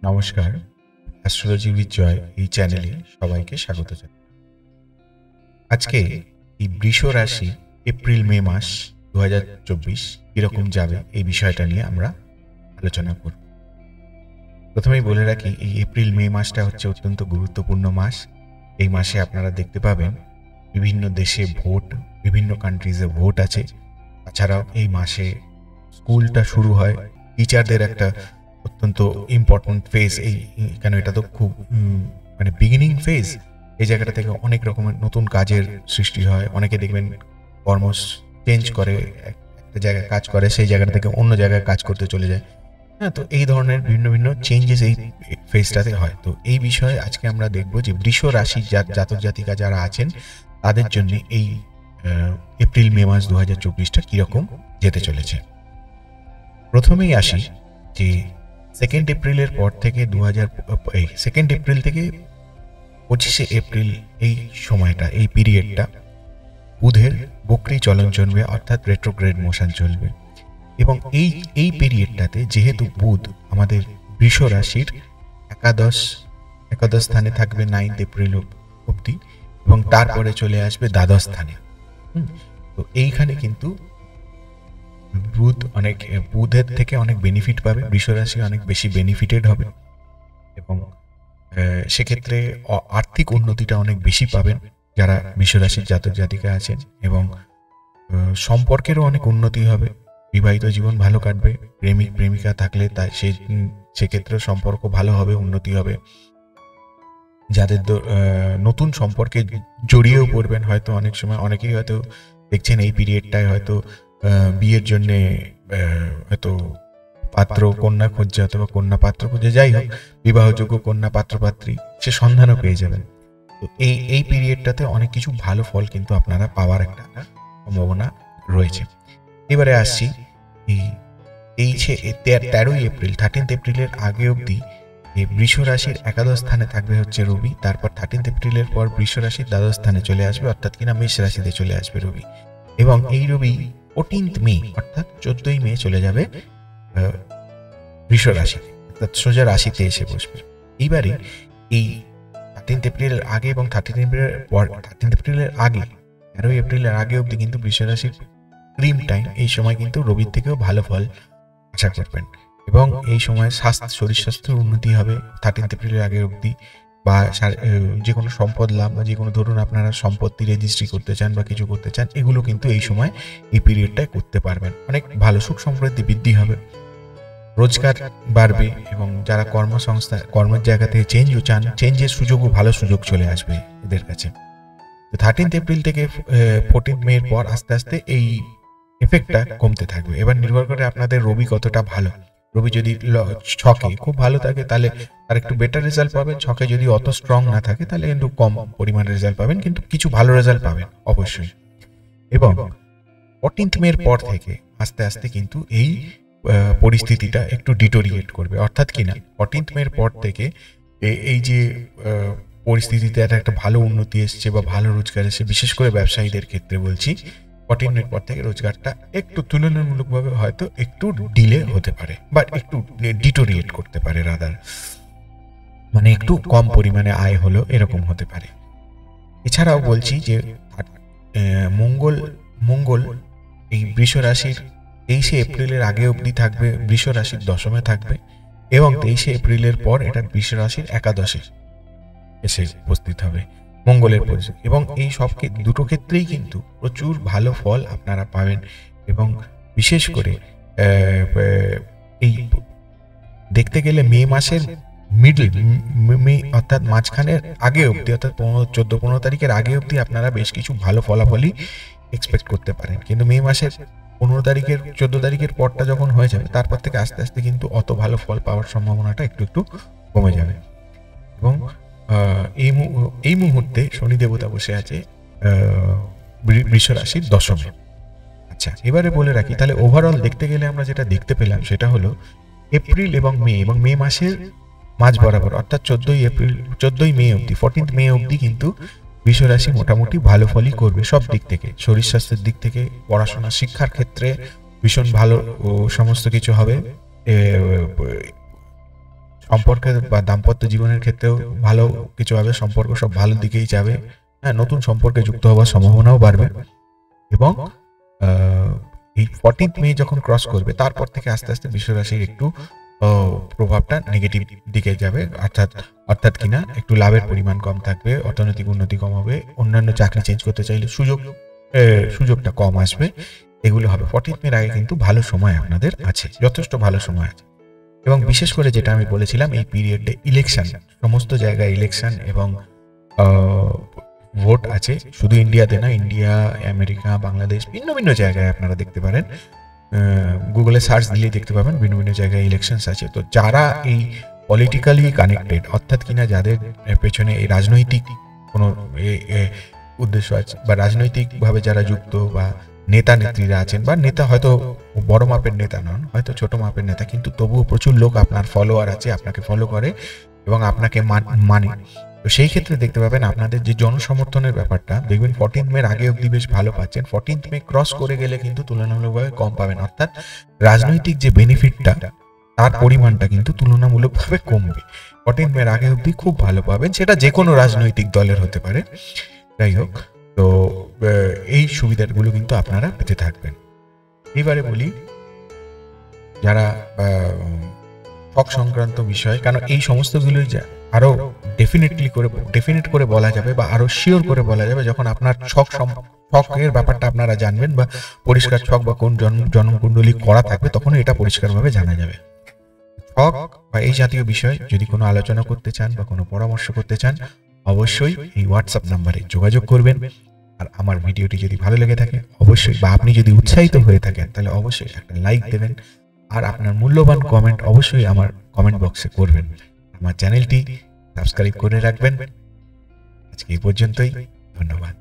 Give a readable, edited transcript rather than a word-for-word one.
নমস্কার, astrology with joy এই চ্যানেলে সবাইকে স্বাগত জানাই। আজকে এই বৃষ রাশি এপ্রিল মে মাস 2024 কিরকম যাবে এই বিষয়টা নিয়ে আমরা আলোচনা করব। প্রথমেই বলে রাখি, এই এপ্রিল মে মাসটা হচ্ছে অত্যন্ত গুরুত্বপূর্ণ মাস। এই মাসে আপনারা দেখতে পাবেন বিভিন্ন দেশে ভোট, বিভিন্ন কান্ট্রিজে ভোট আছে। তাছাড়াও এই মাসে স্কুলটা শুরু হয়, টিচারদের একটা অত্যন্ত ইম্পর্টেন্ট ফেজ। এই কেন এটা তো খুব মানে বিগিনিং ফেজ। এই জায়গাটা থেকে অনেক রকমের নতুন কাজের সৃষ্টি হয়। অনেকে দেখবেন কর্ম চেঞ্জ করে, একটা জায়গায় কাজ করে সেই জায়গা থেকে অন্য জায়গায় কাজ করতে চলে যায়। হ্যাঁ, তো এই ধরনের ভিন্ন ভিন্ন চেঞ্জেস এই ফেজটাতে হয়। তো এই বিষয়ে আজকে আমরা দেখব যে বৃষ রাশি জাতক জাতিকা যারা আছেন তাদের জন্য এই এপ্রিল মে মাস 2024টা কিরকম যেতে চলেছে। প্রথমেই আসি যে 2 এপ্রিলের পর থেকে 2 এপ্রিল থেকে 25 এপ্রিল এই সময়টা, এই পিরিয়ডটা বুধের বক্রী চলন চলবে, অর্থাৎ রেট্রোগ্রেড মোশন চলবে। এবং এই পিরিয়ডটাতে যেহেতু বুধ আমাদের বৃষ রাশির একাদশ স্থানে থাকবে 9 এপ্রিল অবধি, এবং তারপরে চলে আসবে দ্বাদশ স্থানে। তো এইখানে কিন্তু বুধের থেকে অনেক বেনিফিট পাবে, বৃষ রাশি অনেক বেশি বেনিফিটেড হবে, এবং সেক্ষেত্রে আর্থিক উন্নতিটা অনেক বেশি পাবেন যারা বৃষ রাশির জাতক জাতিকা আছেন, এবং সম্পর্কেরও অনেক উন্নতি হবে। বিবাহিত জীবন ভালো কাটবে, প্রেমিক প্রেমিকা থাকলে তাই সেক্ষেত্রে সম্পর্ক ভালো হবে, উন্নতি হবে। যাদের নতুন সম্পর্কে জড়িয়েও পড়বেন, হয়তো অনেক সময় অনেকেই হয়তো দেখছেন এই পিরিয়ডটায় হয়তো বিয়ের জন্যে হয়তো পাত্র কন্যা খুঁজছে, অথবা কন্যা পাত্র খুঁজে, যাই হোক বিবাহযোগ্য কন্যা পাত্রপাত্রী সে সন্ধানও পেয়ে যাবেন। তো এই পিরিয়ডটাতে অনেক কিছু ভালো ফল কিন্তু আপনারা পাওয়ার একটা সম্ভাবনা রয়েছে। এবারে আসছি এই 13 এপ্রিল 13 এপ্রিলের আগে অবধি এই বৃষ রাশির একাদশ স্থানে থাকবে হচ্ছে রবি। তারপর 13 এপ্রিলের পর বৃষ রাশির দ্বাদশ স্থানে চলে আসবে, অর্থাৎ কিনা মেষ রাশিতে চলে আসবে রবি। এবং এই রবি 14 মে অর্থাৎ 14ই মে চলে যাবে বৃষ রাশি, অর্থাৎ সোজা রাশিতে এসে বসবে। এইবারে এই 13 এপ্রিলের আগে এবং 13 এপ্রিলের পর, 13 এপ্রিলের আগে 13 এপ্রিলের আগে অবধি কিন্তু বৃষ রাশির ক্রিম টাইম। এই সময় কিন্তু রবির থেকেও ভালো ফল আশা করবেন, এবং এই সময় শরীর স্বাস্থ্যের উন্নতি হবে 13 এপ্রিলের আগে অবধি। বা যে কোনো সম্পদ লাভ, বা যে কোনো ধরুন আপনারা সম্পত্তি রেজিস্ট্রি করতে চান বা কিছু করতে চান, এগুলো কিন্তু এই সময় এই পিরিয়ডটায় করতে পারবেন। অনেক ভালো সুখ সমৃদ্ধি বৃদ্ধি হবে, রোজগার বাড়বে, এবং যারা কর্মের জায়গা থেকে চেঞ্জের সুযোগও, ভালো সুযোগ চলে আসবে এদের কাছে। তো 13 এপ্রিল থেকে 14 মে পর আস্তে আস্তে এই এফেক্টটা কমতে থাকবে। এবার নির্ভর করে আপনাদের রবি কতটা ভালো। রবি যদি ছকে খুব ভালো থাকে তাহলে তার একটু বেটার রেজাল্ট পাবেন, ছকে যদি অত স্ট্রং না থাকে তাহলে কিন্তু কম পরিমাণ রেজাল্ট পাবেন, কিন্তু কিছু ভালো রেজাল্ট পাবেন অবশ্যই। এবং 14 মের পর থেকে আস্তে আস্তে কিন্তু এই পরিস্থিতিটা একটু ডিটোরিয়েট করবে, অর্থাৎ কিনা 14 মের পর থেকে এই যে পরিস্থিতিতে একটা ভালো উন্নতি এসছে বা ভালো রোজগার এসছে, বিশেষ করে ব্যবসায়ীদের ক্ষেত্রে বলছি, 14 মিনিট পর থেকে রোজগারটা একটু তুলনামূলকভাবে হয়তো একটু ডিলে হতে পারে, বা একটু ডিটোরিয়েট করতে পারে, রাদার মানে একটু কম পরিমাণে আয় হলো, এরকম হতে পারে। এছাড়াও বলছি যে মঙ্গল এই বৃষ রাশির 23 এপ্রিলের আগে অবধি থাকবে, বৃষ রাশির দশমে থাকবে, এবং 23 এপ্রিলের পর এটা বৃষ রাশির একাদশে এসে উপস্থিত হবে মঙ্গলের পরিচয়। এবং এই দুটো ক্ষেত্রেই কিন্তু প্রচুর ভালো ফল আপনারা পাবেন। এবং বিশেষ করে এই দেখতে গেলে মে মাসের মে অর্থাৎ মাঝখানের আগে অবধি, অর্থাৎ 14-15 তারিখের আগে অবধি আপনারা বেশ কিছু ভালো ফলাফলই এক্সপেক্ট করতে পারেন। কিন্তু মে মাসের 15 তারিখের 14 তারিখের পরটা যখন হয়ে যাবে, তারপর থেকে আস্তে আস্তে কিন্তু অত ভালো ফল পাওয়ার সম্ভাবনাটা একটু একটু কমে যাবে। এবং এই মুহূর্তে শনি দেবতা বসে আছে বৃষ রাশির দশমে। আচ্ছা, এবারে বলে রাখি, তাহলে ওভারঅল দেখতে গেলে আমরা যেটা দেখতে পেলাম সেটা হলো এপ্রিল এবং মে মাসের মাঝ বরাবর, অর্থাৎ 14 মে অবধি, 14 মে অবধি কিন্তু বৃষ রাশি মোটামুটি ভালো ফলই করবে সব দিক থেকে। শরীর স্বাস্থ্যের দিক থেকে, পড়াশোনা শিক্ষার ক্ষেত্রে ভীষণ ভালো সমস্ত কিছু হবে। সম্পর্কে বা দাম্পত্য জীবনের ক্ষেত্রেও ভালো কিছু হবে, সম্পর্ক সব ভালো দিকেই যাবে। হ্যাঁ, নতুন সম্পর্কে যুক্ত হওয়ার সম্ভাবনাও বাড়বে। এবং এই 14th মে যখন ক্রস করবে তারপর থেকে আস্তে আস্তে বৃষ রাশির একটু প্রভাবটা নেগেটিভ দিকে যাবে, অর্থাৎ কিনা একটু লাভের পরিমাণ কম থাকবে, অর্থনৈতিক উন্নতি কম হবে, অন্যান্য চাকরি চেঞ্জ করতে চাইলে সুযোগটা কম আসবে, এগুলো হবে। 14th মের আগে কিন্তু ভালো সময় আপনাদের আছে, যথেষ্ট ভালো সময় আছে। এবং বিশেষ করে যেটা আমি বলেছিলাম, এই পিরিয়ডে ইলেকশন, সমস্ত জায়গায় ইলেকশন এবং ভোট আছে, শুধু ইন্ডিয়াতে না, ইন্ডিয়া, আমেরিকা, বাংলাদেশ, ভিন্ন ভিন্ন জায়গায় আপনারা দেখতে পারেন, গুগলে সার্চ দিলেই দেখতে পাবেন ভিন্ন ভিন্ন জায়গায় ইলেকশনস আছে। তো যারা এই পলিটিক্যালি কানেক্টেড, অর্থাৎ কিনা যাদের পেছনে এই রাজনৈতিক কোনো উদ্দেশ্য আছে বা রাজনৈতিকভাবে যারা যুক্ত, বা নেতা নেত্রীরা আছেন, বা নেতা হয়তো বড় মাপের নেতা নন, হয়তো ছোট মাপের নেতা, কিন্তু তবুও প্রচুর লোক আপনার ফলোয়ার আছে, আপনাকে ফলো করে এবং আপনাকে মানে, তো সেই ক্ষেত্রে দেখতে পাবেন আপনাদের যে জনসমর্থনের ব্যাপারটা, দেখবেন 14th মের আগে অবধি বেশ ভালো পাচ্ছেন, 14th মে ক্রস করে গেলে কিন্তু তুলনামূলকভাবে কম পাবেন, অর্থাৎ রাজনৈতিক যে বেনিফিটটা তার পরিমাণটা কিন্তু তুলনামূলকভাবে কমবে। 14th মের আগে অবধি খুব ভালো পাবেন, সেটা যে কোনো রাজনৈতিক দলের হতে পারে, যাই হোক। তো এই সুবিধাগুলো কিন্তু আপনারা পেতে থাকবেন। এবারে বলি যারা শখ সংক্রান্ত বিষয়, কারণ এই সমস্তগুলোই আরো ডেফিনেট করে বলা যাবে বা আরো শিওর করে বলা যাবে যখন আপনার শখের ব্যাপারটা আপনারা জানবেন, বা পরিষ্কার ছক বা কোন জন্মকুণ্ডলী করা থাকবে, তখন এটা পরিষ্কারভাবে জানা যাবে। ছক বা এই জাতীয় বিষয় যদি কোনো আলোচনা করতে চান বা কোনো পরামর্শ করতে চান, অবশ্যই এই হোয়াটসঅ্যাপ নাম্বারে যোগাযোগ করবেন। আর আমার ভিডিওটি যদি ভালো লেগে থাকে অবশ্যই, বা আপনি যদি উৎসাহিত হয়ে থাকেন, তাহলে অবশ্যই একটা লাইক দেবেন, আর আপনার মূল্যবান কমেন্ট অবশ্যই আমার কমেন্ট বক্সে করবেন। আমার চ্যানেলটি সাবস্ক্রাইব করে রাখবেন। আজকে এই পর্যন্তই, ধন্যবাদ।